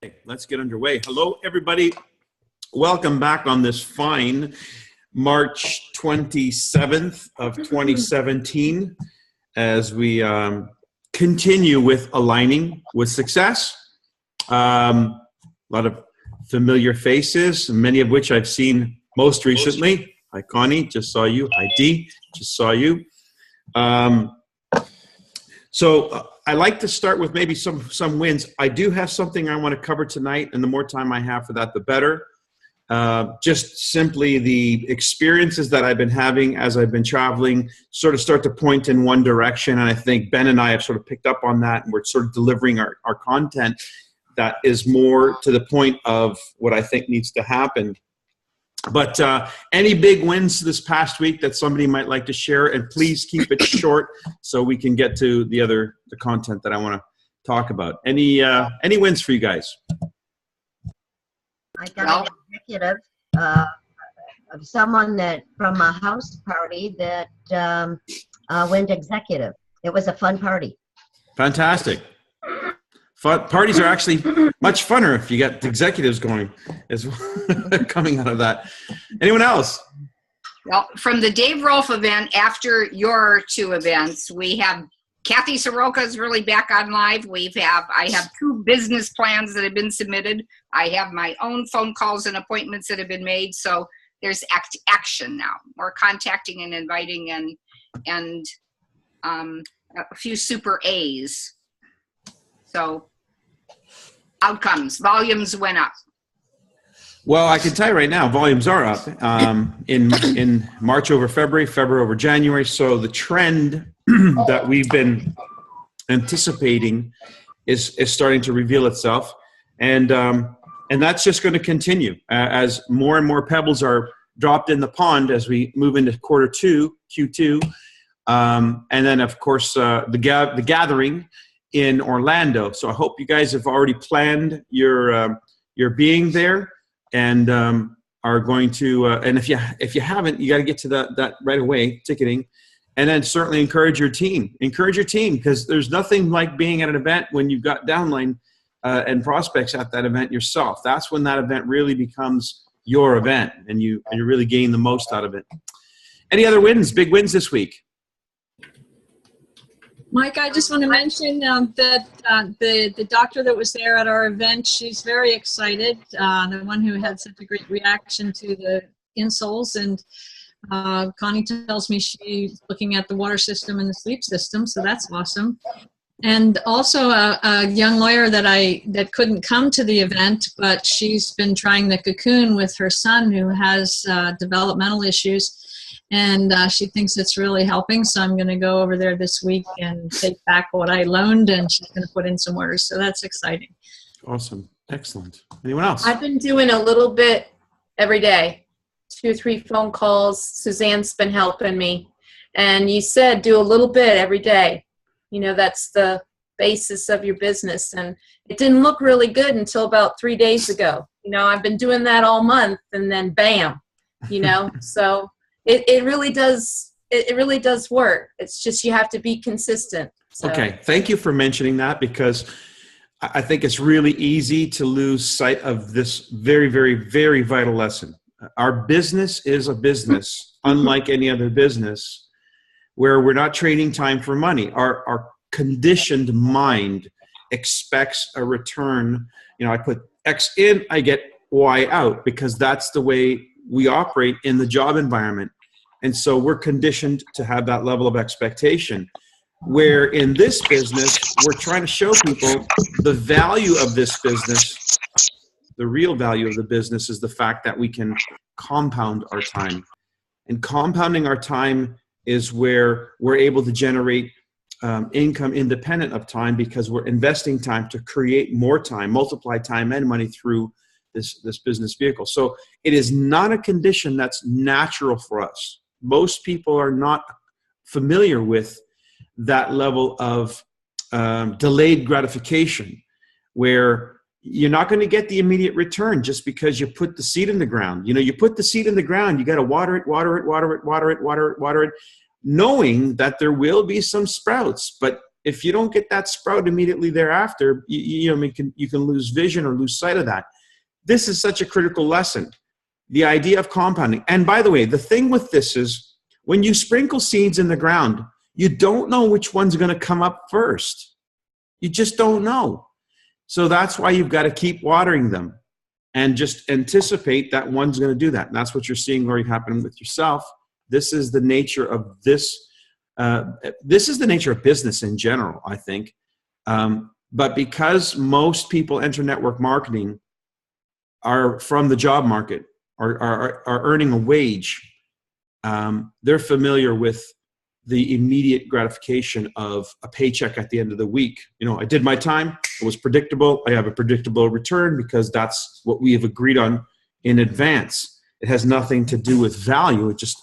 Okay, let's get underway. Hello, everybody. Welcome back on this fine March 27th of 2017 as we continue with aligning with success. A lot of familiar faces, many of which I've seen most recently. Hi, Connie, just saw you. Hi, Dee, just saw you. I like to start with maybe some wins. I do have something I want to cover tonight, and the more time I have for that, the better. Just simply the experiences that I've been having as I've been traveling sort of start to point in one direction, and I think Ben and I have sort of picked up on that, and we're sort of delivering our content that is more to the point of what I think needs to happen. But any big wins this past week that somebody might like to share, and please keep it short so we can get to the content that I want to talk about. Any wins for you guys? I got an executive of someone that from a house party that went executive. It was a fun party. Fantastic. Parties are actually much funner if you got executives going as coming out of that. Anyone else? Well, from the Dave Rolfe event after your two events, we have Kathy Soroka is really back on live. I have 2 business plans that have been submitted. I have my own phone calls and appointments that have been made. So there's action now. More contacting and inviting and a few super A's. So outcomes, volumes went up. Well, I can tell you right now, volumes are up in March over February, February over January. So the trend that we've been anticipating is starting to reveal itself, and that's just going to continue as more and more pebbles are dropped in the pond as we move into Q2, and then of course the gathering in Orlando. So I hope you guys have already planned your being there, and are going to. And if you haven't, you got to get to that right away, ticketing, and then certainly encourage your team. Encourage your team, because there's nothing like being at an event when you've got downline and prospects at that event yourself. That's when that event really becomes your event, and you really gain the most out of it. Any other wins? Big wins this week? Mike, I just want to mention that the doctor that was there at our event, she's very excited. The one who had such a great reaction to the insoles, and Connie tells me she's looking at the water system and the sleep system, so that's awesome. And also a young lawyer that couldn't come to the event, but she's been trying the cocoon with her son who has developmental issues. And she thinks it's really helping, so I'm going to go over there this week and take back what I loaned, and she's going to put in some orders. So that's exciting. Awesome. Excellent. Anyone else? I've been doing a little bit every day, 2 or 3 phone calls. Suzanne's been helping me. And you said do a little bit every day. You know, that's the basis of your business. And it didn't look really good until about 3 days ago. You know, I've been doing that all month, and then bam, you know, so... It really does work. It's just you have to be consistent. So. Okay, thank you for mentioning that, because I think it's really easy to lose sight of this very, very, very vital lesson. Our business is a business, unlike any other business, where we're not trading time for money. Our conditioned mind expects a return. You know, I put X in, I get Y out, because that's the way we operate in the job environment. And so we're conditioned to have that level of expectation, where in this business, we're trying to show people the value of this business. The real value of the business is the fact that we can compound our time. And compounding our time is where we're able to generate income independent of time, because we're investing time to create more time, multiply time and money through this business vehicle. So it is not a condition that's natural for us. Most people are not familiar with that level of delayed gratification, where you're not going to get the immediate return just because you put the seed in the ground. You know, you put the seed in the ground, you got to water it, knowing that there will be some sprouts, but if you don't get that sprout immediately thereafter, you can lose vision or lose sight of that. This is such a critical lesson. The idea of compounding. And by the way, the thing with this is when you sprinkle seeds in the ground, you don't know which one's going to come up first. You just don't know. So that's why you've got to keep watering them and just anticipate that one's going to do that. And that's what you're seeing, Lori, happening with yourself. This is the nature of this. This is the nature of business in general, I think. But because most people enter network marketing are from the job market, are earning a wage, they're familiar with the immediate gratification of a paycheck at the end of the week. I did my time. It was predictable. I have a predictable return because that's what we have agreed on in advance. It has nothing to do with value. It's just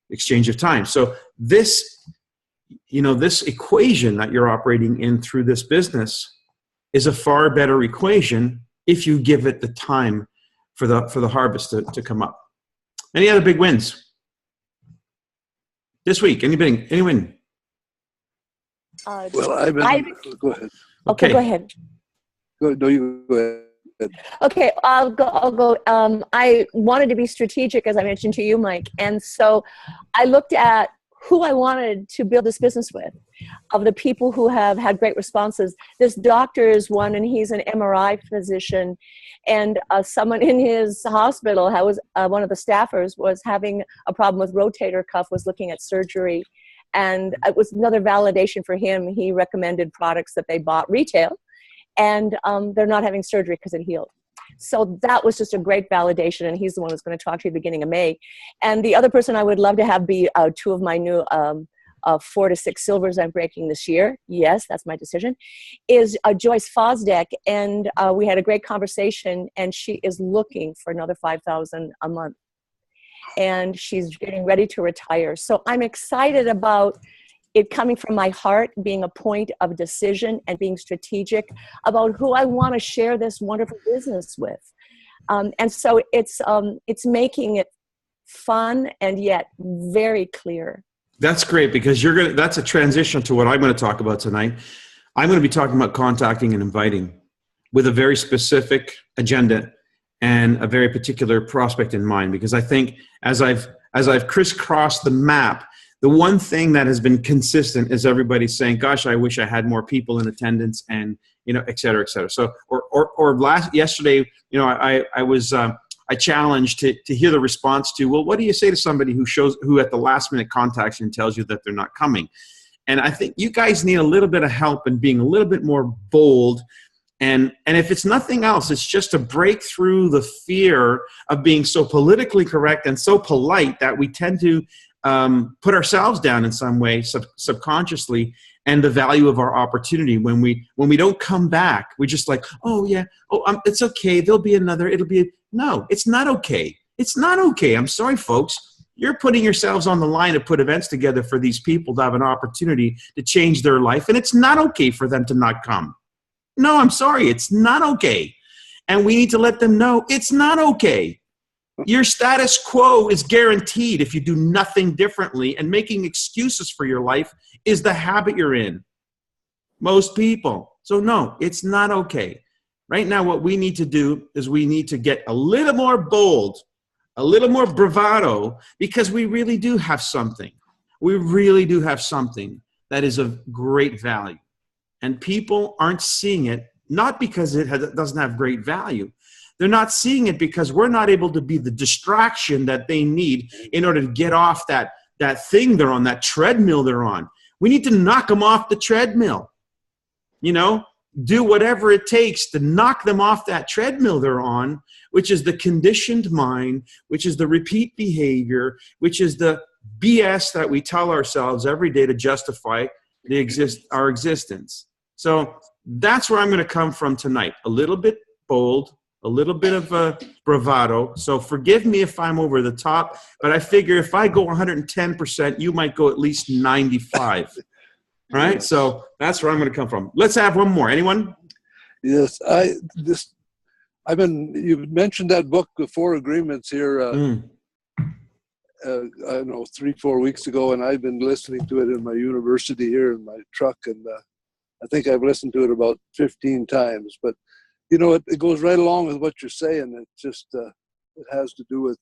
exchange of time. So this equation that you're operating in through this business is a far better equation if you give it the time for the harvest to come up. Any other big wins this week? Any win? Well, go ahead. Okay, go ahead. No, you go ahead. Okay, I'll go. I wanted to be strategic, as I mentioned to you, Mike. And so I looked at who I wanted to build this business with. Of the people who have had great responses, this doctor is one, and he's an MRI physician. And someone in his hospital, one of the staffers, was having a problem with rotator cuff, was looking at surgery. And it was another validation for him. He recommended products that they bought retail, and they're not having surgery because it healed. So that was just a great validation, and he's the one who's going to talk to you at the beginning of May. And the other person I would love to have be two of my new 4 to 6 silvers I'm breaking this year. Yes, that's my decision. Is Joyce Fosdeck, and we had a great conversation, and she is looking for another $5,000 a month, and she's getting ready to retire. So I'm excited about it coming from my heart, being a point of decision and being strategic about who I want to share this wonderful business with. And so it's making it fun and yet very clear. That's great, because that's a transition to what I'm going to talk about tonight. I'm going to be talking about contacting and inviting with a very specific agenda and a very particular prospect in mind, because I think as I've crisscrossed the map, the one thing that has been consistent is everybody saying, gosh, I wish I had more people in attendance, and, et cetera, et cetera. So, yesterday, I challenged to hear the response to, well, what do you say to somebody who at the last minute contacts you and tells you that they're not coming? And I think you guys need a little bit of help in being a little bit more bold. And if it's nothing else, it's just to break through the fear of being so politically correct and so polite that we tend to put ourselves down in some way subconsciously, and the value of our opportunity when we don't come back. We're just like, it's okay. There'll be another. No, it's not okay. It's not okay. I'm sorry, folks. You're putting yourselves on the line to put events together for these people to have an opportunity to change their life, and it's not okay for them to not come. No, I'm sorry. It's not okay. And we need to let them know it's not okay. Your status quo is guaranteed if you do nothing differently, and making excuses for your life is the habit you're in. Most people. So no, it's not okay. Right now, what we need to do is we need to get a little more bold, a little more bravado, because we really do have something. We really do have something that is of great value. And people aren't seeing it, not because it doesn't have great value. They're not seeing it because we're not able to be the distraction that they need in order to get off that thing they're on, that treadmill they're on. We need to knock them off the treadmill. Do whatever it takes to knock them off that treadmill they're on, which is the conditioned mind, which is the repeat behavior, which is the BS that we tell ourselves every day to justify our existence. So that's where I'm going to come from tonight. A little bit bold, a little bit of bravado. So forgive me if I'm over the top, but I figure if I go 110%, you might go at least 95. Right? So that's where I'm going to come from. Let's have one more. Anyone? Yes. You mentioned that book, The 4 Agreements, here, I don't know, 3-4 weeks ago, and I've been listening to it in my university here in my truck, and I think I've listened to it about 15 times. But, you know, it goes right along with what you're saying. It just, it has to do with,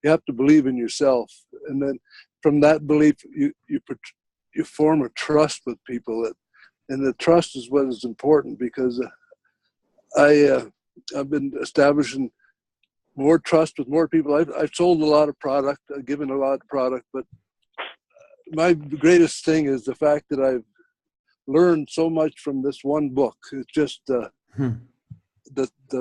you have to believe in yourself. And then from that belief, you form a trust with people. And the trust is what is important, because I've been establishing more trust with more people. I've sold a lot of product, I've given a lot of product, but my greatest thing is the fact that I've learned so much from this one book. It's just the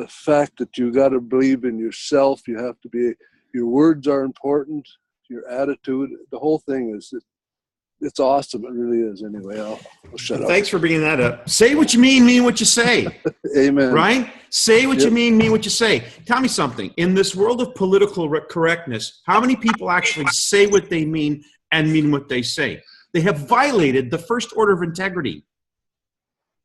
fact that you got to believe in yourself. You have to be, your words are important, your attitude, the whole thing is, it's awesome. It really is. Anyway, I'll shut up. Thanks for bringing that up. Say what you mean what you say. Amen. Right? Say what you mean what you say. Tell me something. In this world of political correctness, how many people actually say what they mean and mean what they say? They have violated the first order of integrity.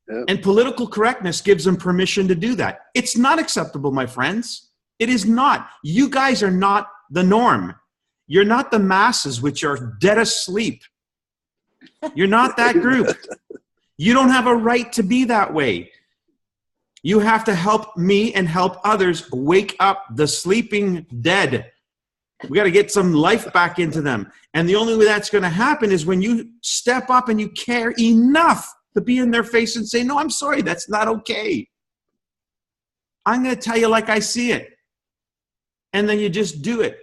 Yep. And political correctness gives them permission to do that. It's not acceptable, my friends. It is not. You guys are not the norm. You're not the masses which are dead asleep. You're not that group. You don't have a right to be that way. You have to help me and help others wake up the sleeping dead. We got to get some life back into them. And the only way that's going to happen is when you step up and you care enough to be in their face and say, no, I'm sorry, that's not okay. I'm going to tell you like I see it. And then you just do it.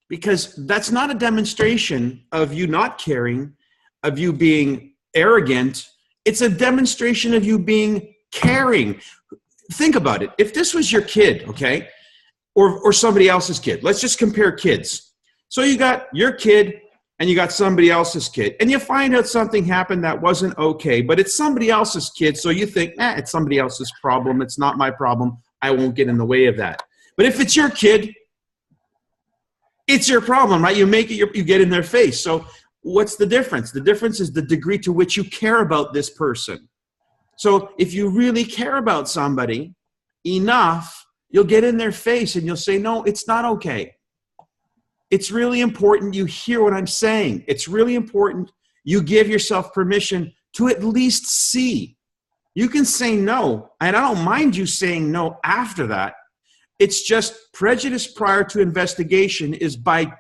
Because that's not a demonstration of you not caring, of you being arrogant. It's a demonstration of you being caring. Think about it. If this was your kid, okay, or somebody else's kid, let's just compare kids. So you got your kid and you got somebody else's kid, and you find out something happened that wasn't okay, but it's somebody else's kid, so you think, it's somebody else's problem. It's not my problem. I won't get in the way of that. But if it's your kid, it's your problem, right? You make it, you get in their face. So what's the difference? The difference is the degree to which you care about this person. So if you really care about somebody enough, you'll get in their face and you'll say, no, it's not okay. It's really important you hear what I'm saying. It's really important you give yourself permission to at least see. You can say no, and I don't mind you saying no after that. It's just prejudice prior to investigation is by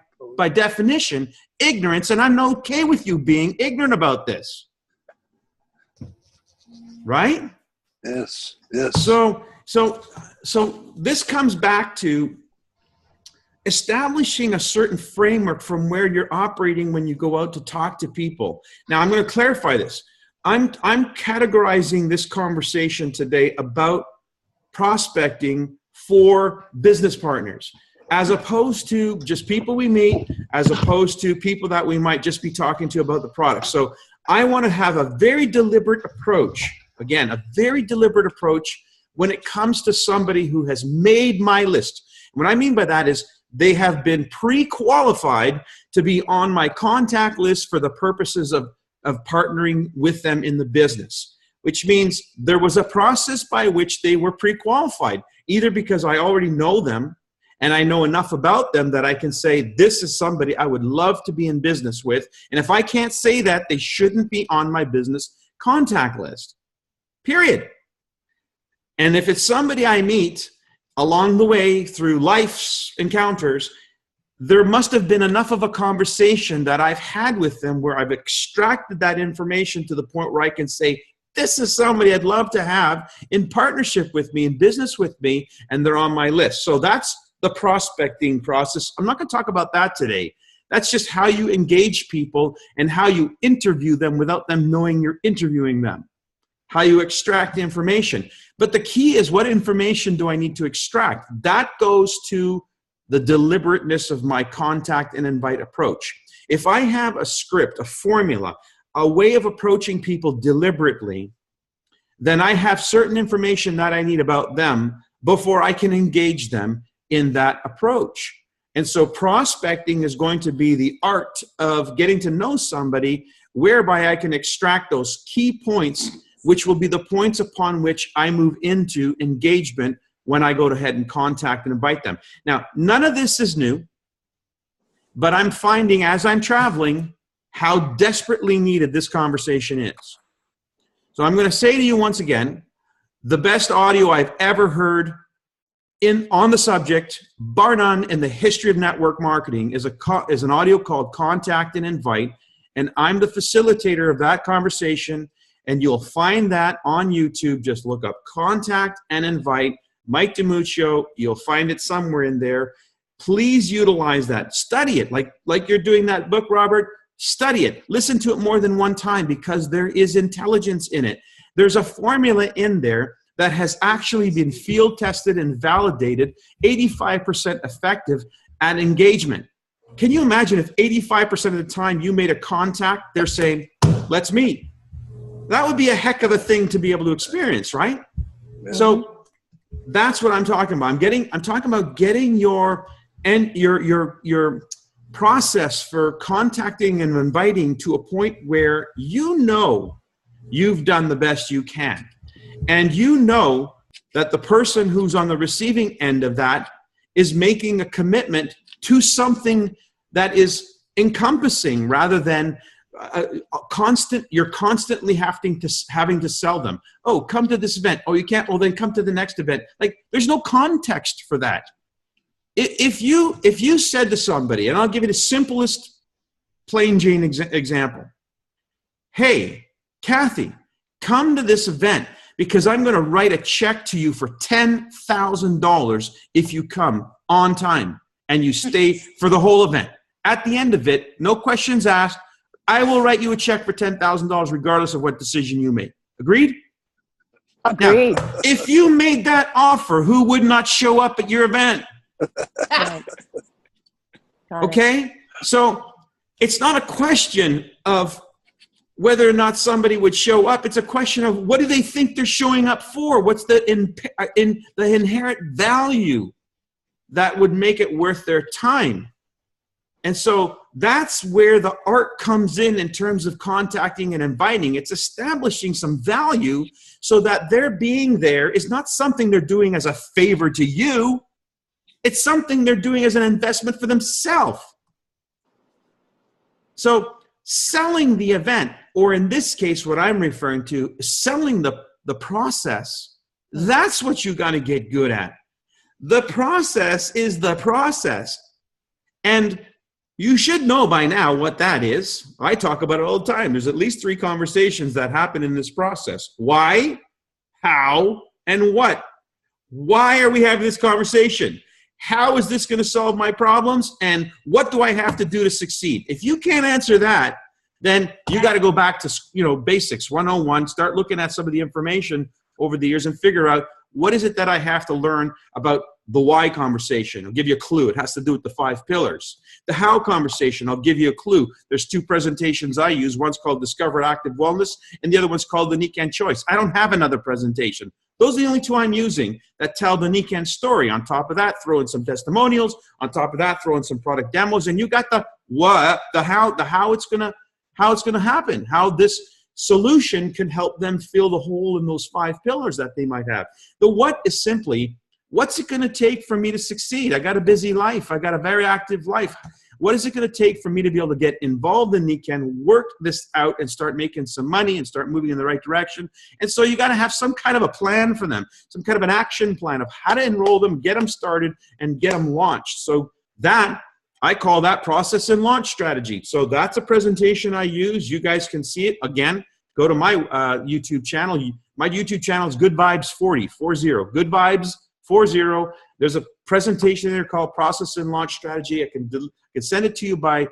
definition ignorance, and I'm okay with you being ignorant about this. Right? Yes, yes. So this comes back to establishing a certain framework from where you're operating when you go out to talk to people. Now, I'm going to clarify this. I'm categorizing this conversation today about prospecting for business partners, as opposed to just people we meet, as opposed to people that we might just be talking to about the product. So I want to have a very deliberate approach, again, a very deliberate approach when it comes to somebody who has made my list. What I mean by that is they have been pre-qualified to be on my contact list for the purposes of partnering with them in the business, which means there was a process by which they were pre-qualified, either because I already know them and I know enough about them that I can say, this is somebody I would love to be in business with. And if I can't say that, they shouldn't be on my business contact list, period. And if it's somebody I meet along the way through life's encounters, there must have been enough of a conversation that I've had with them where I've extracted that information to the point where I can say, this is somebody I'd love to have in partnership with me, in business with me, and they're on my list. So that's the prospecting process. I'm not going to talk about that today. That's just how you engage people and how you interview them without them knowing you're interviewing them, how you extract information. But the key is, what information do I need to extract? That goes to the deliberateness of my contact and invite approach. If I have a script, a formula, a way of approaching people deliberately, then I have certain information that I need about them before I can engage them in that approach. And so prospecting is going to be the art of getting to know somebody whereby I can extract those key points, which will be the points upon which I move into engagement when I go ahead and contact and invite them. Now, none of this is new, but I'm finding as I'm traveling how desperately needed this conversation is. So I'm going to say to you once again, the best audio I've ever heard on the subject, bar none, in the history of network marketing is an audio called Contact and Invite. And I'm the facilitator of that conversation. And you'll find that on YouTube. Just look up Contact and Invite, Mike DiMuccio. You'll find it somewhere in there. Please utilize that. Study it. Like you're doing that book, Robert. Study it. Listen to it more than one time because there is intelligence in it. There's a formula in there that has actually been field tested and validated, 85% effective at engagement. Can you imagine if 85% of the time you made a contact, they're saying, let's meet? That would be a heck of a thing to be able to experience, right? Yeah. So that's what I'm talking about. I'm talking about getting your process for contacting and inviting to a point where you know you've done the best you can. And you know that the person who's on the receiving end of that is making a commitment to something that is encompassing rather than you're constantly having to sell them. Oh, come to this event. Oh, you can't. Well, then come to the next event. Like, there's no context for that. If you said to somebody, and I'll give you the simplest plain Jane example. Hey, Kathy, come to this event because I'm going to write a check to you for $10,000 if you come on time and you stay for the whole event. At the end of it, no questions asked, I will write you a check for $10,000 regardless of what decision you make. Agreed? Agreed. Now, if you made that offer, who would not show up at your event? Okay? So it's not a question of whether or not somebody would show up. It's a question of what do they think they're showing up for? What's the inherent value that would make it worth their time? And so that's where the art comes in terms of contacting and inviting. It's establishing some value so that their being there is not something they're doing as a favor to you. It's something they're doing as an investment for themselves. So selling the event, or in this case, what I'm referring to, selling the process, that's what you got to get good at. The process is the process. And you should know by now what that is. I talk about it all the time. There's at least 3 conversations that happen in this process. Why, how, and what? Why are we having this conversation? How is this going to solve my problems? And what do I have to do to succeed? If you can't answer that, then you got to go back to basics 101, start looking at some of the information over the years and figure out what is it that I have to learn about the why conversation. I'll give you a clue. It has to do with the 5 pillars. The how conversation, I'll give you a clue. There's 2 presentations I use. One's called Discover Active Wellness, and the other one's called the Nikan Choice. I don't have another presentation. Those are the only 2 I'm using that tell the Nikan story. On top of that, throw in some testimonials. On top of that, throw in some product demos, and you got the what, the how it's gonna happen, how this solution can help them fill the hole in those 5 pillars that they might have. The what is simply, what's it going to take for me to succeed? I got a busy life. I got a very active life. What is it going to take for me to be able to get involved in Nikan, work this out, and start making some money and start moving in the right direction? And so you got to have some kind of a plan for them, some kind of an action plan of how to enroll them, get them started, and get them launched. So that, I call that process and launch strategy. So that's a presentation I use. You guys can see it. Again, go to my YouTube channel. My YouTube channel is Good Vibes 40. Good Vibes 40. There's a presentation there called Process and Launch Strategy. I can send it to you by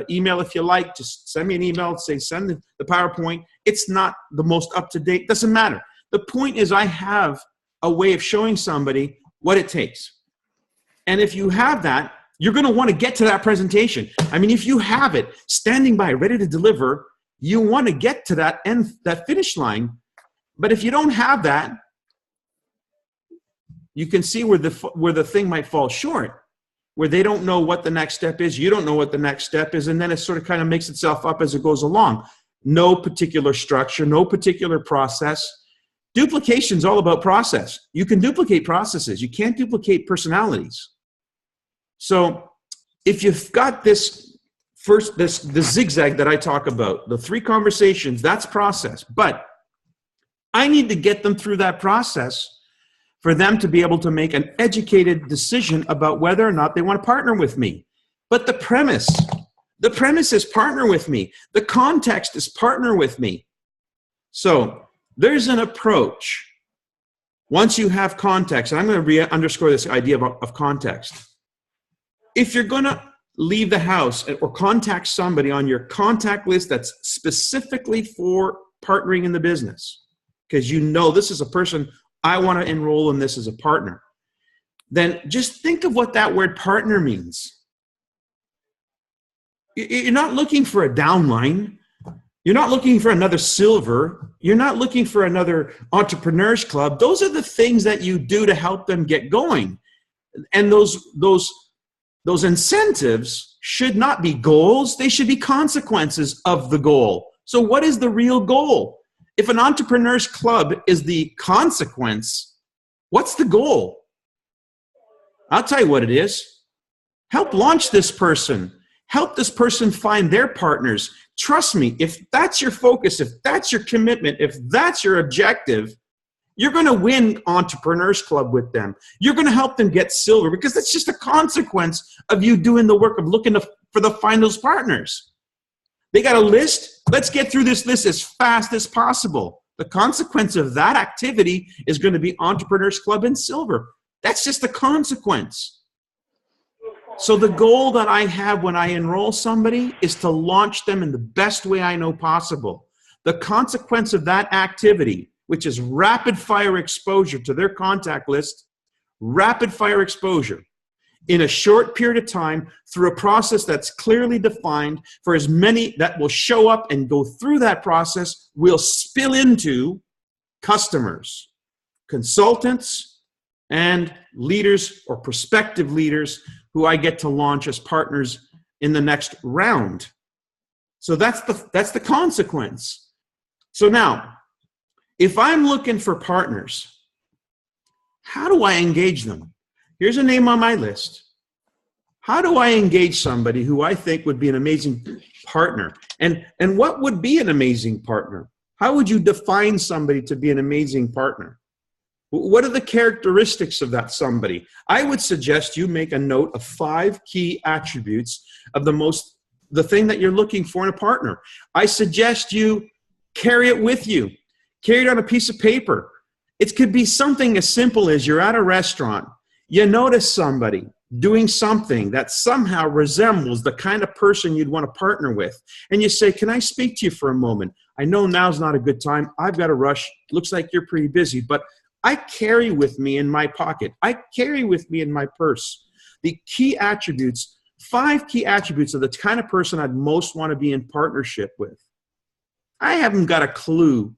email if you like. Just send me an email, say send the PowerPoint. It's not the most up-to-date. Doesn't matter. The point is I have a way of showing somebody what it takes. And if you have that, you're going to want to get to that presentation. I mean, if you have it standing by, ready to deliver, you want to get to that finish line. But if you don't have that, you can see where the thing might fall short, where they don't know what the next step is. You don't know what the next step is. And then it sort of kind of makes itself up as it goes along. No particular structure, no particular process. Duplication is all about process. You can duplicate processes. You can't duplicate personalities. So if you've got this first, the zigzag that I talk about, the 3 conversations, that's process. But I need to get them through that process for them to be able to make an educated decision about whether or not they want to partner with me. But the premise is partner with me. The context is partner with me. So there's an approach. Once you have context, and I'm going to underscore this idea of context. If you're going to leave the house or contact somebody on your contact list that's specifically for partnering in the business, because you know this is a person I want to enroll in this as a partner, then just think of what that word partner means. You're not looking for a downline. You're not looking for another silver. You're not looking for another entrepreneurs club. Those are the things that you do to help them get going. And those incentives should not be goals. They should be consequences of the goal. So what is the real goal? If an entrepreneurs club is the consequence, what's the goal? I'll tell you what it is. Help launch this person. Help this person find their partners. Trust me, if that's your focus, if that's your commitment, if that's your objective, you're going to win Entrepreneurs Club with them. You're going to help them get silver because that's just a consequence of you doing the work of looking for find those partners. They got a list. Let's get through this list as fast as possible. The consequence of that activity is going to be Entrepreneurs Club and silver. That's just a consequence. So the goal that I have when I enroll somebody is to launch them in the best way I know possible. The consequence of that activity, which is rapid fire exposure to their contact list, rapid fire exposure in a short period of time through a process that's clearly defined for as many that will show up and go through that process will spill into customers, consultants, and leaders or prospective leaders who I get to launch as partners in the next round. So that's the consequence. So now, if I'm looking for partners, how do I engage them? Here's a name on my list. How do I engage somebody who I think would be an amazing partner? And what would be an amazing partner? How would you define somebody to be an amazing partner? What are the characteristics of that somebody? I would suggest you make a note of 5 key attributes of the thing that you're looking for in a partner. I suggest you carry it with you. Carry it on a piece of paper. It could be something as simple as you're at a restaurant. You notice somebody doing something that somehow resembles the kind of person you'd want to partner with. And you say, can I speak to you for a moment? I know now's not a good time. I've got to rush. Looks like you're pretty busy, but I carry with me in my pocket. I carry with me in my purse the key attributes, 5 key attributes of the kind of person I'd most want to be in partnership with. I haven't got a clue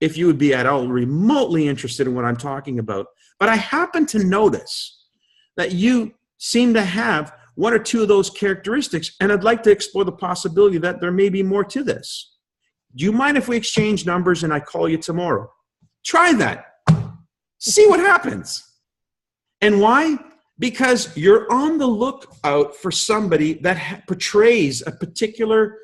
if you would be at all remotely interested in what I'm talking about, but I happen to notice that you seem to have 1 or 2 of those characteristics, and I'd like to explore the possibility that there may be more to this. Do you mind if we exchange numbers and I call you tomorrow? Try that. See what happens. And why? Because you're on the lookout for somebody that portrays a particular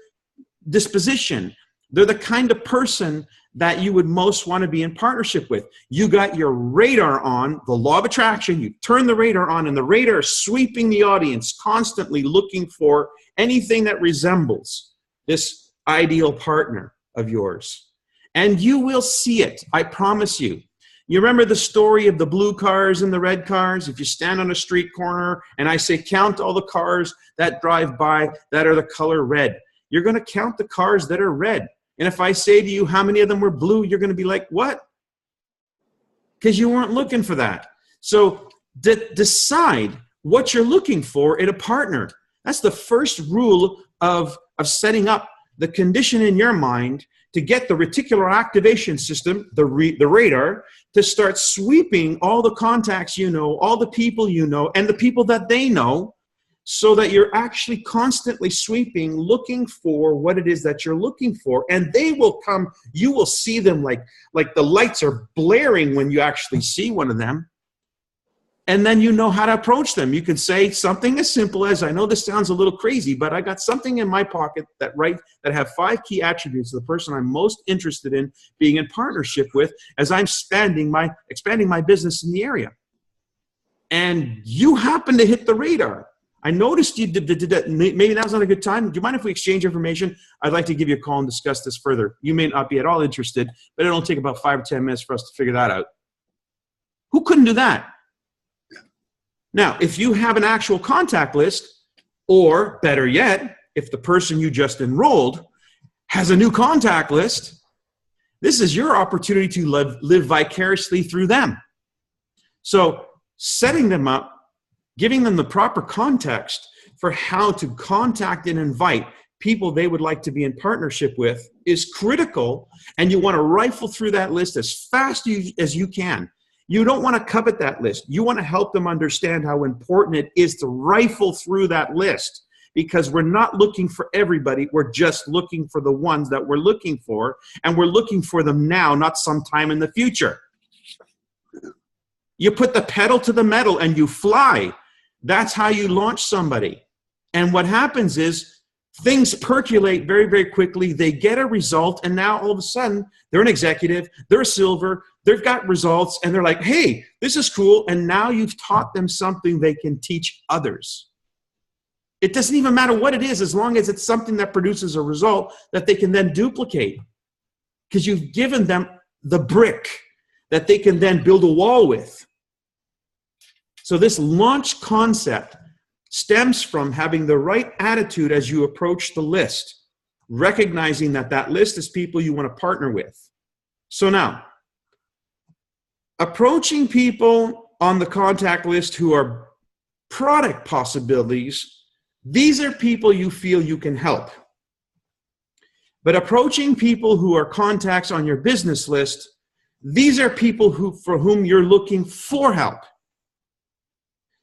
disposition. They're the kind of person that you would most want to be in partnership with. You got your radar on, the law of attraction, you turn the radar on, and the radar is sweeping the audience, constantly looking for anything that resembles this ideal partner of yours. And you will see it, I promise you. You remember the story of the blue cars and the red cars? If you stand on a street corner and I say, count all the cars that drive by that are the color red, you're going to count the cars that are red. And if I say to you how many of them were blue, you're going to be like, what? Because you weren't looking for that. So decide what you're looking for in a partner. That's the first rule of setting up the condition in your mind to get the reticular activation system, the radar, to start sweeping all the contacts you know, all the people you know, and the people that they know, so that you're actually constantly sweeping, looking for what it is that you're looking for. And they will come, you will see them like the lights are blaring when you actually see one of them. And then you know how to approach them. You can say something as simple as, I know this sounds a little crazy, but I got something in my pocket that have 5 key attributes of the person I'm most interested in being in partnership with as I'm expanding my business in the area. And you happen to hit the radar. I noticed you did that. Maybe now's not a good time. Do you mind if we exchange information? I'd like to give you a call and discuss this further. You may not be at all interested, but it'll take about 5 or 10 minutes for us to figure that out. Who couldn't do that? Now, if you have an actual contact list, or better yet, if the person you just enrolled has a new contact list, this is your opportunity to live vicariously through them. So setting them up, giving them the proper context for how to contact and invite people they would like to be in partnership with is critical, and you want to rifle through that list as fast as you can. You don't want to covet that list. You want to help them understand how important it is to rifle through that list, because we're not looking for everybody. We're just looking for the ones that we're looking for, and we're looking for them now, not sometime in the future. You put the pedal to the metal and you fly. That's how you launch somebody. And what happens is things percolate very, very quickly. They get a result, and now all of a sudden they're an executive, they're a silver, they've got results, and they're like, hey, this is cool. And now you've taught them something they can teach others. It doesn't even matter what it is, as long as it's something that produces a result that they can then duplicate, because you've given them the brick that they can then build a wall with. So this launch concept stems from having the right attitude as you approach the list, recognizing that that list is people you want to partner with. So now, approaching people on the contact list who are product possibilities, these are people you feel you can help. But approaching people who are contacts on your business list, these are people for whom you're looking for help.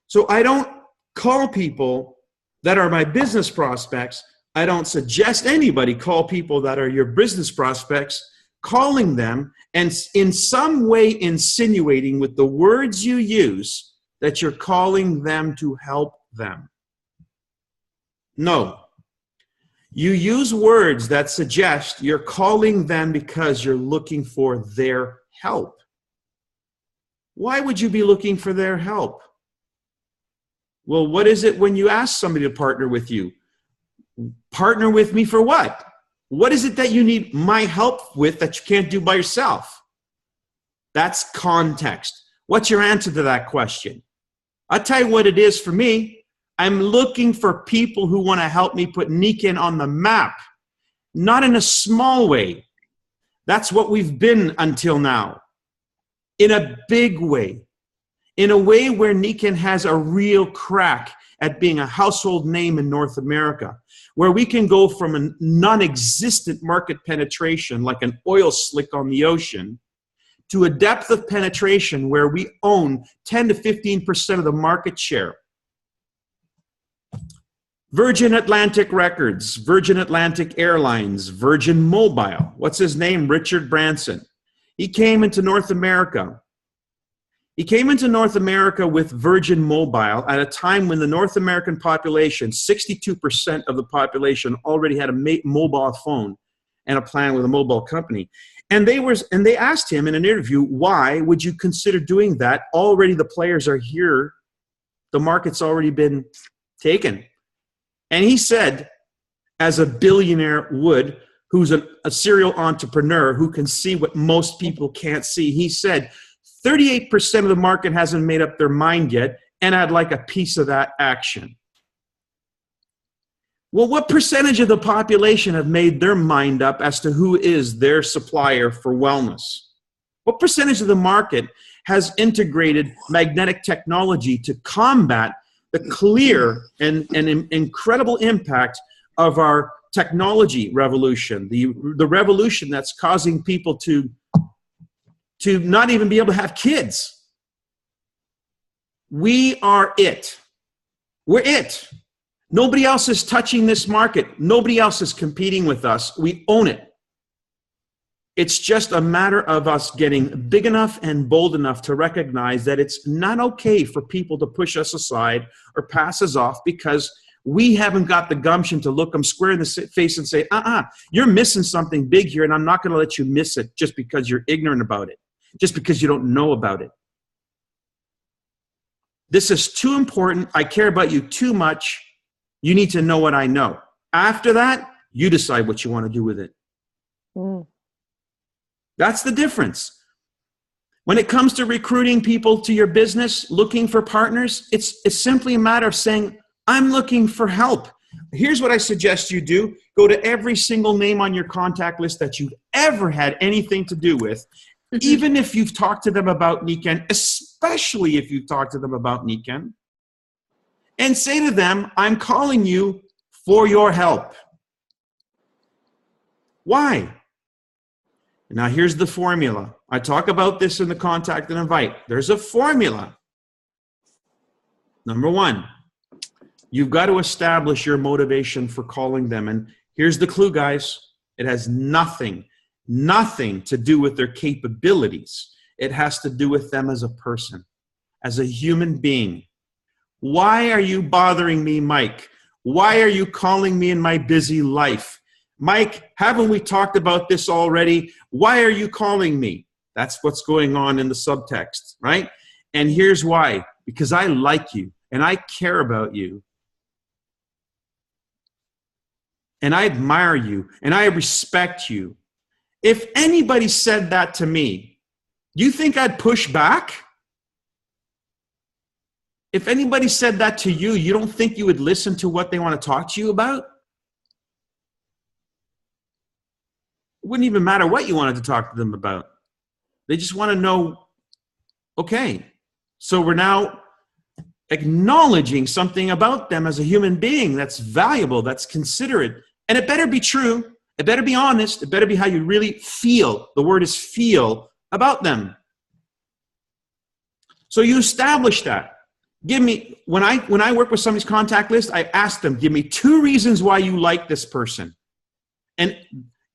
So I don't call people that are my business prospects. I don't suggest anybody call people that are your business prospects, calling them and in some way insinuating with the words you use that you're calling them to help them. No. You use words that suggest you're calling them because you're looking for their help. Why would you be looking for their help? Well, what is it when you ask somebody to partner with you? Partner with me for what? What is it that you need my help with that you can't do by yourself? That's context. What's your answer to that question? I'll tell you what it is for me. I'm looking for people who want to help me put Nikken on the map, not in a small way. That's what we've been until now. In a big way. In a way where Nikken has a real crack at being a household name in North America, where we can go from a non-existent market penetration like an oil slick on the ocean to a depth of penetration where we own 10 to 15% of the market share. Virgin Atlantic Records, Virgin Atlantic Airlines, Virgin Mobile. What's his name? Richard Branson. He came into North America. He came into North America with Virgin Mobile at a time when the North American population, 62% of the population already had a mobile phone and a plan with a mobile company. And they asked him in an interview, why would you consider doing that? Already the players are here. The market's already been taken. And he said, as a billionaire would, who's a serial entrepreneur who can see what most people can't see, he said, 38% of the market hasn't made up their mind yet, and I'd like a piece of that action. Well, what percentage of the population have made their mind up as to who is their supplier for wellness? What percentage of the market has integrated magnetic technology to combat the clear and incredible impact of our technology revolution, the revolution that's causing people to not even be able to have kids? We are it. We're it. Nobody else is touching this market. Nobody else is competing with us. We own it. It's just a matter of us getting big enough and bold enough to recognize that it's not okay for people to push us aside or pass us off because we haven't got the gumption to look them square in the face and say, you're missing something big here, and I'm not going to let you miss it just because you're ignorant about it, just because you don't know about it. This is too important. I care about you too much. You need to know what I know. After that, you decide what you want to do with it. Mm. That's the difference. When it comes to recruiting people to your business, looking for partners, it's simply a matter of saying, I'm looking for help. Here's what I suggest you do. Go to every single name on your contact list that you've ever had anything to do with, even if you've talked to them about Niken, especially if you've talked to them about Niken, and say to them, I'm calling you for your help. Why? Now, here's the formula. I talk about this in the contact and invite. There's a formula. Number one, you've got to establish your motivation for calling them. And here's the clue, guys. It has nothing to do with their capabilities. It has to do with them as a person, as a human being. Why are you bothering me, Mike? Why are you calling me in my busy life? Mike, haven't we talked about this already? Why are you calling me? That's what's going on in the subtext, right? And here's why. Because I like you and I care about you. And I admire you and I respect you. If anybody said that to me, do you think I'd push back? If anybody said that to you, you don't think you would listen to what they want to talk to you about? It wouldn't even matter what you wanted to talk to them about. They just want to know, okay, so we're now acknowledging something about them as a human being that's valuable, that's considerate. And it better be true. It better be honest. It better be how you really feel. The word is feel about them. So you establish that. Give me, when I work with somebody's contact list, I ask them, give me 2 reasons why you like this person. And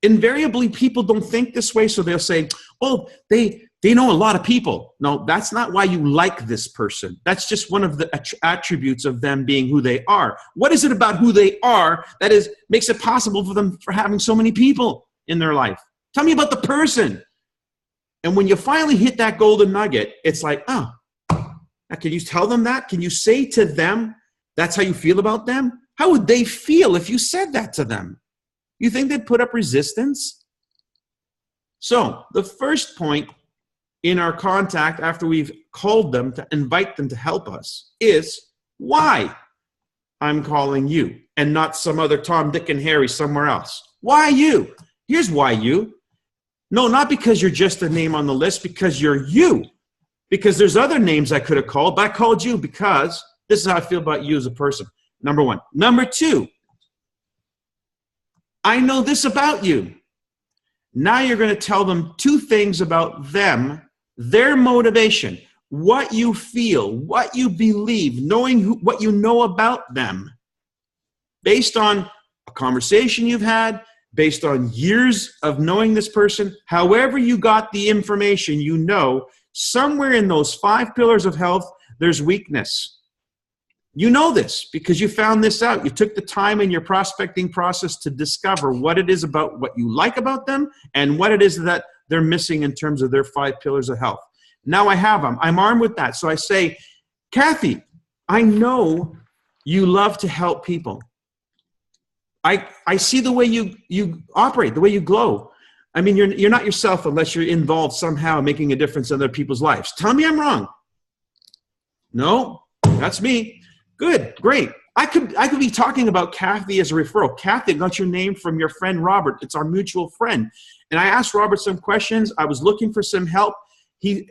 invariably, people don't think this way, so they'll say, oh, they know a lot of people. No, that's not why you like this person. That's just one of the attributes of them being who they are. What is it about who they are that makes it possible for them for having so many people in their life? Tell me about the person. And when you finally hit that golden nugget, it's like, oh, now can you tell them that? Can you say to them, that's how you feel about them? How would they feel if you said that to them? You think they'd put up resistance? So the first point in our contact after we've called them to invite them to help us is why I'm calling you and not some other Tom, Dick, and Harry somewhere else. Why you? Here's why you. No, not because you're just a name on the list, because you're you. Because there's other names I could have called, but I called you because this is how I feel about you as a person. Number one. Number two, I know this about you. Now you're going to tell them 2 things about them, their motivation, what you feel, what you believe, knowing what you know about them, based on a conversation you've had, based on years of knowing this person, however you got the information, you know, somewhere in those 5 pillars of health, there's weakness. You know this because you found this out. You took the time in your prospecting process to discover what it is about what you like about them and what it is that they're missing in terms of their 5 pillars of health. Now I have them. I'm armed with that. So I say, Kathy, I know you love to help people. I see the way you operate, the way you glow. I mean, you're not yourself unless you're involved somehow making a difference in other people's lives. Tell me I'm wrong. No, that's me. Good, great. I could be talking about Kathy as a referral. Kathy, I got your name from your friend Robert. It's our mutual friend. And I asked Robert some questions. I was looking for some help.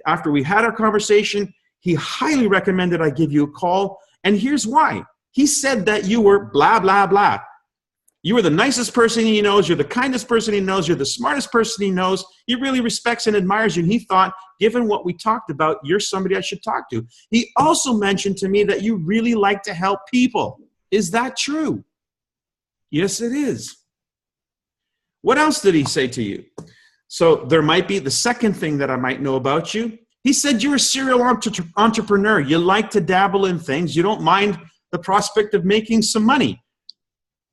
After we had our conversation, he highly recommended I give you a call. And here's why. He said that you were blah, blah, blah. You were the nicest person he knows. You're the kindest person he knows. You're the smartest person he knows. He really respects and admires you. And he thought, given what we talked about, you're somebody I should talk to. He also mentioned to me that you really like to help people. Is that true? Yes, it is. What else did he say to you? So there might be the second thing that I might know about you. He said you're a serial entrepreneur. You like to dabble in things. You don't mind the prospect of making some money.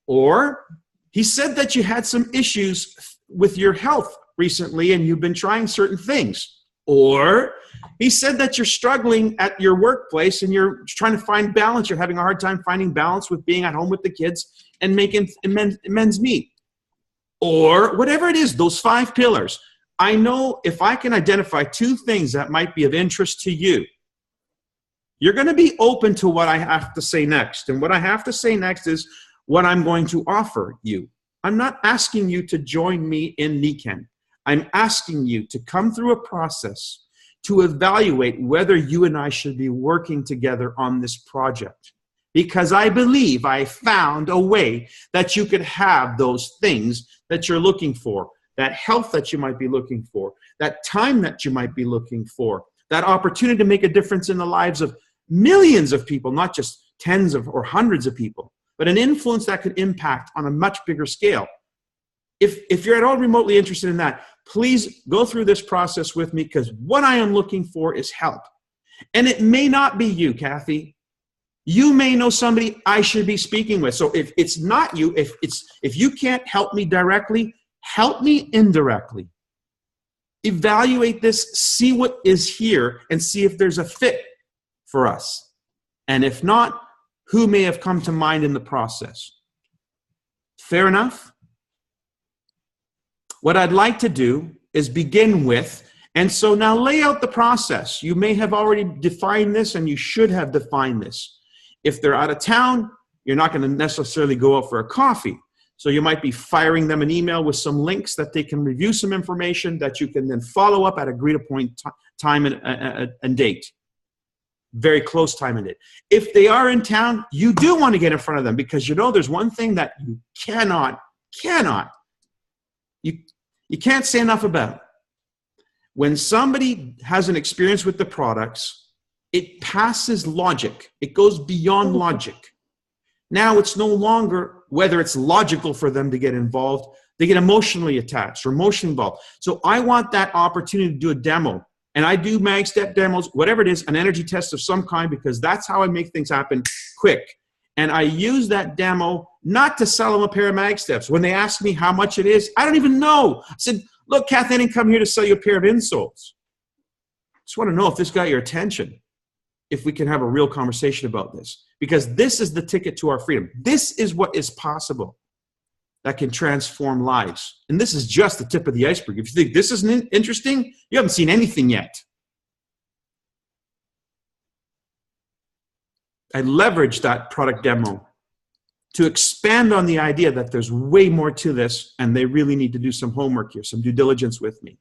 Or he said that you had some issues with your health recently and you've been trying certain things. Or he said that you're struggling at your workplace and you're trying to find balance. You're having a hard time finding balance with being at home with the kids and making ends meet. Or whatever it is, those 5 pillars. I know if I can identify 2 things that might be of interest to you, you're going to be open to what I have to say next. And what I have to say next is what I'm going to offer you. I'm not asking you to join me in Niken. I'm asking you to come through a process to evaluate whether you and I should be working together on this project. Because I believe I found a way that you could have those things that you're looking for, that health that you might be looking for, that time that you might be looking for, that opportunity to make a difference in the lives of millions of people, not just tens of or hundreds of people, but an influence that could impact on a much bigger scale. If you're at all remotely interested in that, please go through this process with me, because what I am looking for is help. And it may not be you, Kathy. You may know somebody I should be speaking with. So if it's not you, if you can't help me directly, help me indirectly. Evaluate this, see what is here, and see if there's a fit for us. And if not, who may have come to mind in the process. Fair enough? What I'd like to do is begin with, and so now lay out the process. You may have already defined this, and you should have defined this. If they're out of town, you're not going to necessarily go out for a coffee. So you might be firing them an email with some links that they can review some information that you can then follow up at agreed upon time and date. Very close time and date. If they are in town, you do want to get in front of them, because you know there's one thing that you you can't say enough about. When somebody has an experience with the products, it passes logic. It goes beyond logic. Now it's no longer whether it's logical for them to get involved. They get emotionally attached or emotionally involved. So I want that opportunity to do a demo. And I do mag step demos, whatever it is, an energy test of some kind, because that's how I make things happen quick. And I use that demo not to sell them a pair of mag steps. When they ask me how much it is, I don't even know. I said, look, Kath, I didn't come here to sell you a pair of insoles. Just want to know if this got your attention, if we can have a real conversation about this. Because this is the ticket to our freedom. This is what is possible that can transform lives. And this is just the tip of the iceberg. If you think this isn't interesting, you haven't seen anything yet. I leveraged that product demo to expand on the idea that there's way more to this, and they really need to do some homework here, some due diligence with me.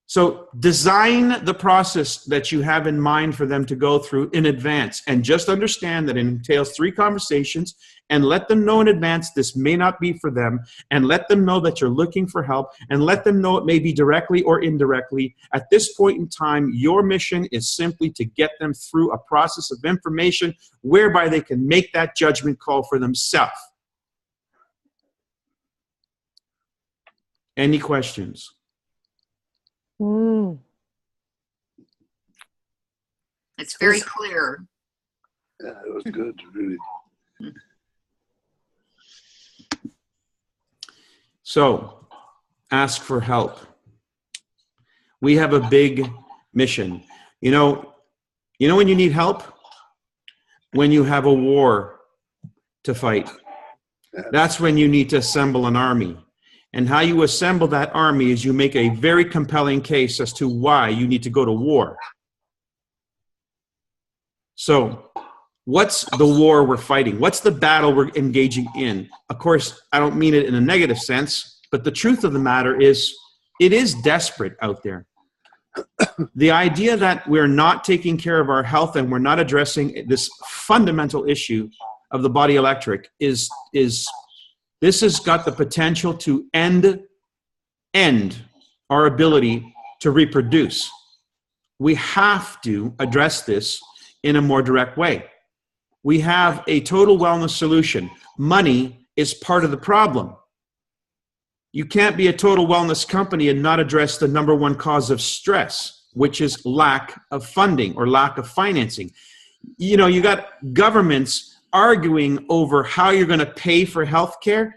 So design the process that you have in mind for them to go through in advance, and just understand that it entails 3 conversations, and let them know in advance this may not be for them, and let them know that you're looking for help, and let them know it may be directly or indirectly. At this point in time, your mission is simply to get them through a process of information whereby they can make that judgment call for themselves. Any questions? It's very clear. Yeah, it was good, really. So, ask for help. We have a big mission. You know when you need help? When you have a war to fight. That's when you need to assemble an army. And how you assemble that army is you make a very compelling case as to why you need to go to war. So, what's the war we're fighting? What's the battle we're engaging in? Of course, I don't mean it in a negative sense, but the truth of the matter is, it is desperate out there. The idea that we're not taking care of our health and we're not addressing this fundamental issue of the body electric is this has got the potential to end our ability to reproduce. We have to address this in a more direct way. We have a total wellness solution. Money is part of the problem. You can't be a total wellness company and not address the number one cause of stress, which is lack of funding or lack of financing. You know, you got governments arguing over how you're going to pay for healthcare.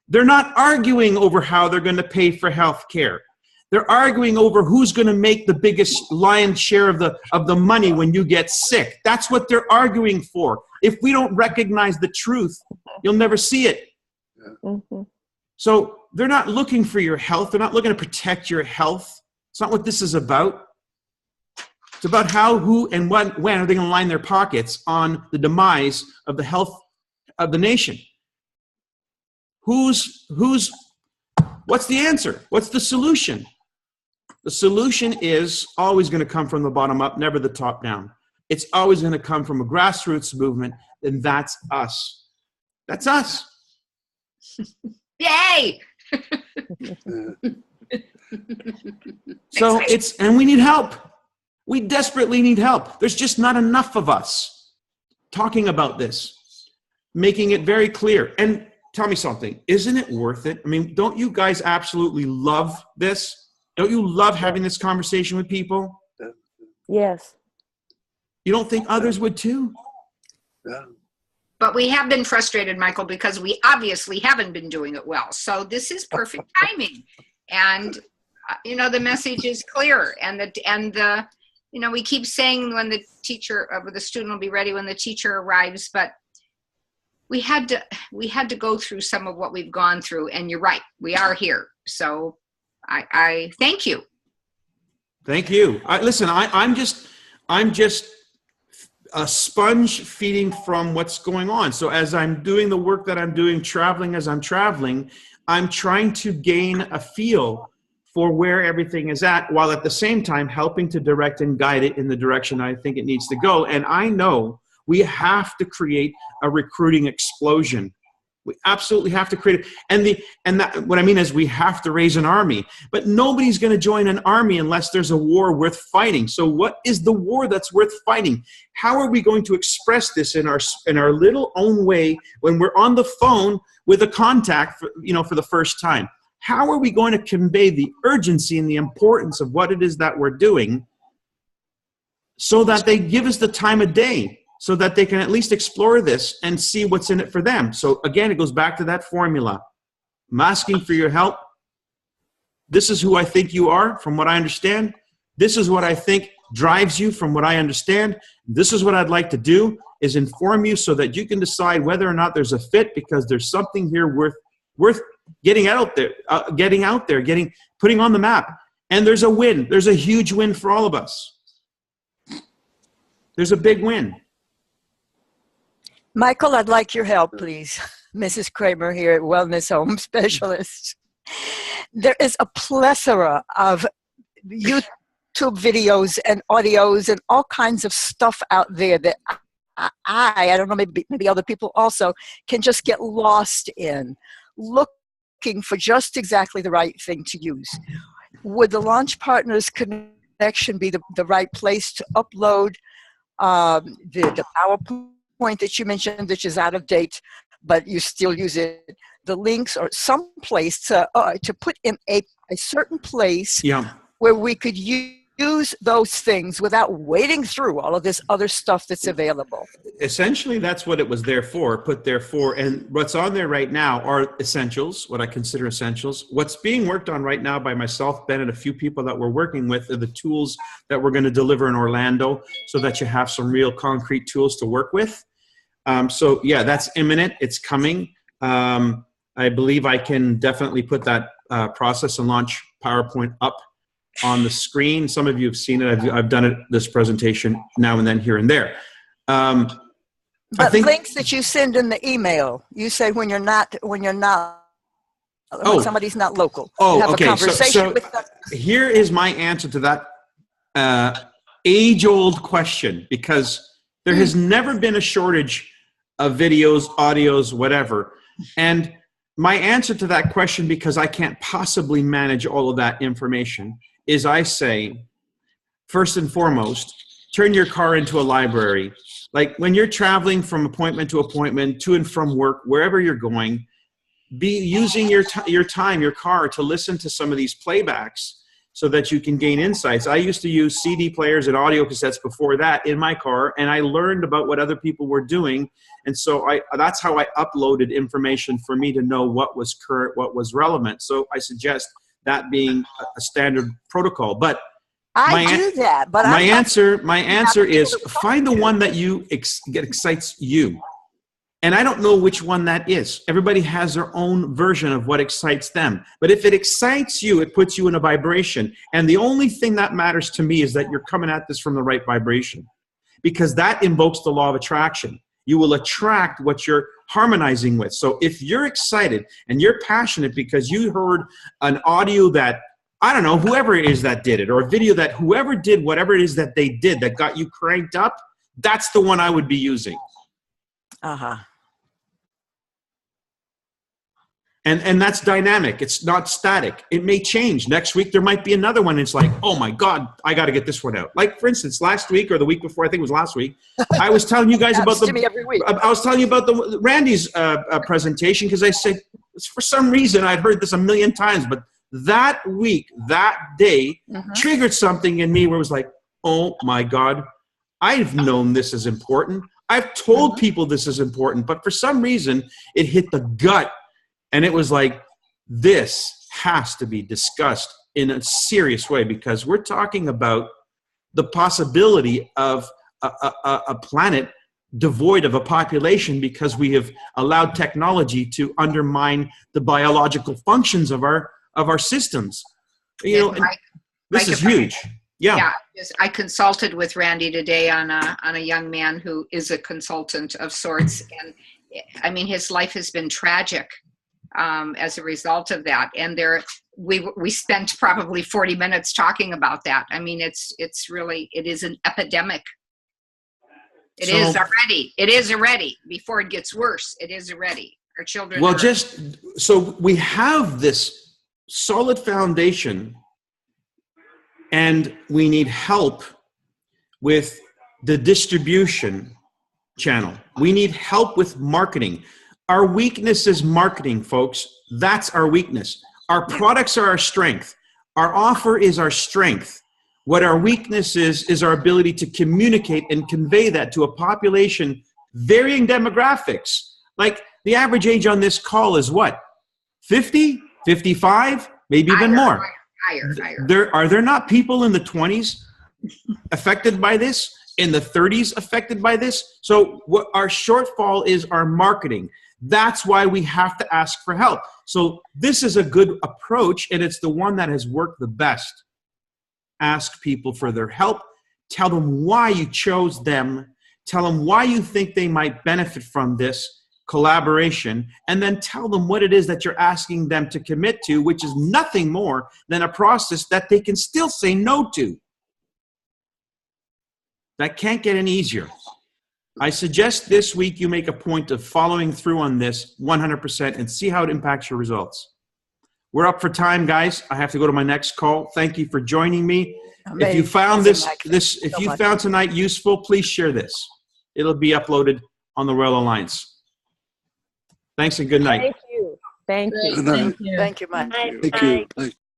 They're not arguing over how they're going to pay for healthcare. They're arguing over who's going to make the biggest lion's share of the money when you get sick. That's what they're arguing for. If we don't recognize the truth, you'll never see it. Mm-hmm. So they're not looking for your health. They're not looking to protect your health. It's not what this is about. It's about how, who, and when are they going to line their pockets on the demise of the health of the nation. What's the answer? What's the solution? The solution is always going to come from the bottom up, never the top down. It's always going to come from a grassroots movement, and that's us. That's us. Yay! So and we need help. We desperately need help. There's just not enough of us talking about this, making it very clear. And tell me something, isn't it worth it? I mean, don't you guys absolutely love this? Don't you love having this conversation with people? Yes. You don't think others would too? Yeah. But we have been frustrated, Michael, because we obviously haven't been doing it well. So this is perfect timing. And, you know, the message is clear. And you know, we keep saying when the teacher, the student will be ready when the teacher arrives, but we had to go through some of what we've gone through. And you're right, we are here. So I thank you. Thank you. Listen, I'm just a sponge feeding from what's going on. So as I'm doing the work that I'm doing, traveling as I'm traveling, I'm trying to gain a feel for where everything is at, while at the same time helping to direct and guide it in the direction I think it needs to go. And I know we have to create a recruiting explosion. We absolutely have to create it. And what I mean is we have to raise an army. But nobody's going to join an army unless there's a war worth fighting. So what is the war that's worth fighting? How are we going to express this in our little own way when we're on the phone with a contact for the first time? How are we going to convey the urgency and the importance of what it is that we're doing so that they give us the time of day, so that they can at least explore this and see what's in it for them? So again, it goes back to that formula. I'm asking for your help. This is who I think you are, from what I understand. This is what I think drives you, from what I understand. This is what I'd like to do, is inform you so that you can decide whether or not there's a fit, because there's something here worth getting out there, putting on the map. And there's a win. There's a huge win for all of us. There's a big win. Michael, I'd like your help, please. Mrs. Kramer here at Wellness Home Specialists. There is a plethora of YouTube videos and audios and all kinds of stuff out there that I don't know, maybe other people also can just get lost in, looking for just exactly the right thing to use. Would the Launch Partners Connection be the right place to upload the PowerPoint that you mentioned, which is out of date, but you still use it, the links, or some place to put in a certain place where we could use those things without wading through all of this other stuff that's available? Essentially, that's what it was there for, put there for. And what's on there right now are essentials, what I consider essentials. What's being worked on right now by myself, Ben, and a few people that we're working with are the tools that we're going to deliver in Orlando, so that you have some real concrete tools to work with. So yeah, that's imminent. It's coming. I believe I can definitely put that process and launch PowerPoint up on the screen. Some of you have seen it. I've done it, this presentation, now and then, here and there. But links that you send in the email, you say when somebody's not local. Oh, have okay. A conversation with them. Here is my answer to that age-old question, because there has never been a shortage of videos, audios, whatever. And my answer to that question, because I can't possibly manage all of that information, is I say, first and foremost, turn your car into a library. Like when you're traveling from appointment to appointment, to and from work, wherever you're going, be using your time, your car, to listen to some of these playbacks so that you can gain insights. I used to use CD players and audio cassettes before that in my car, and I learned about what other people were doing. And so that's how I uploaded information for me to know what was current, what was relevant. So I suggest that being a standard protocol. But I do that, but my answer is find the one that excites you. And I don't know which one that is. Everybody has their own version of what excites them. But if it excites you, it puts you in a vibration. And the only thing that matters to me is that you're coming at this from the right vibration, because that invokes the law of attraction. You will attract what you're harmonizing with. So if you're excited and you're passionate because you heard an audio that, I don't know, whoever it is that did it, or a video that whoever did whatever it is that they did that got you cranked up, that's the one I would be using. Uh-huh. And that's dynamic. It's not static. It may change. Next week, there might be another one. It's like, oh my God, I got to get this one out. Like, for instance, last week or the week before, I think it was last week, I was telling you guys about I was telling you about the Randy's presentation, because I said, for some reason, I'd heard this a million times, but that week, that day, triggered something in me where it was like, oh my God, I've known this is important. I've told people this is important, but for some reason, it hit the gut. And it was like, this has to be discussed in a serious way, because we're talking about the possibility of a planet devoid of a population because we have allowed technology to undermine the biological functions of our systems. You know, this is huge. Yeah. I consulted with Randy today on a young man who is a consultant of sorts, and I mean, his life has been tragic as a result of that. And we spent probably 40 minutes talking about that. I mean, it is an epidemic. It is already before it gets worse. It is already. Our children. Well, so we have this solid foundation, and we need help with the distribution channel. We need help with marketing. Our weakness is marketing, folks. That's our weakness. Our products are our strength. Our offer is our strength. What our weakness is our ability to communicate and convey that to a population, varying demographics. Like, the average age on this call is what? 50, 55, maybe even more. Higher. Are there not people in the 20s affected by this? In the 30s affected by this? So what our shortfall is our marketing. That's why we have to ask for help. So this is a good approach, and it's the one that has worked the best. Ask people for their help. Tell them why you chose them. Tell them why you think they might benefit from this collaboration, and then tell them what it is that you're asking them to commit to, which is nothing more than a process that they can still say no to. That can't get any easier. I suggest this week you make a point of following through on this 100% and see how it impacts your results. We're up for time, guys. I have to go to my next call. Thank you for joining me. Amazing. If you found if you found tonight useful, please share this. It'll be uploaded on the Royal Alliance. Thanks and good night. Thank you. Thank you. Good night. Thank you. Thank you, Mike. Thank you.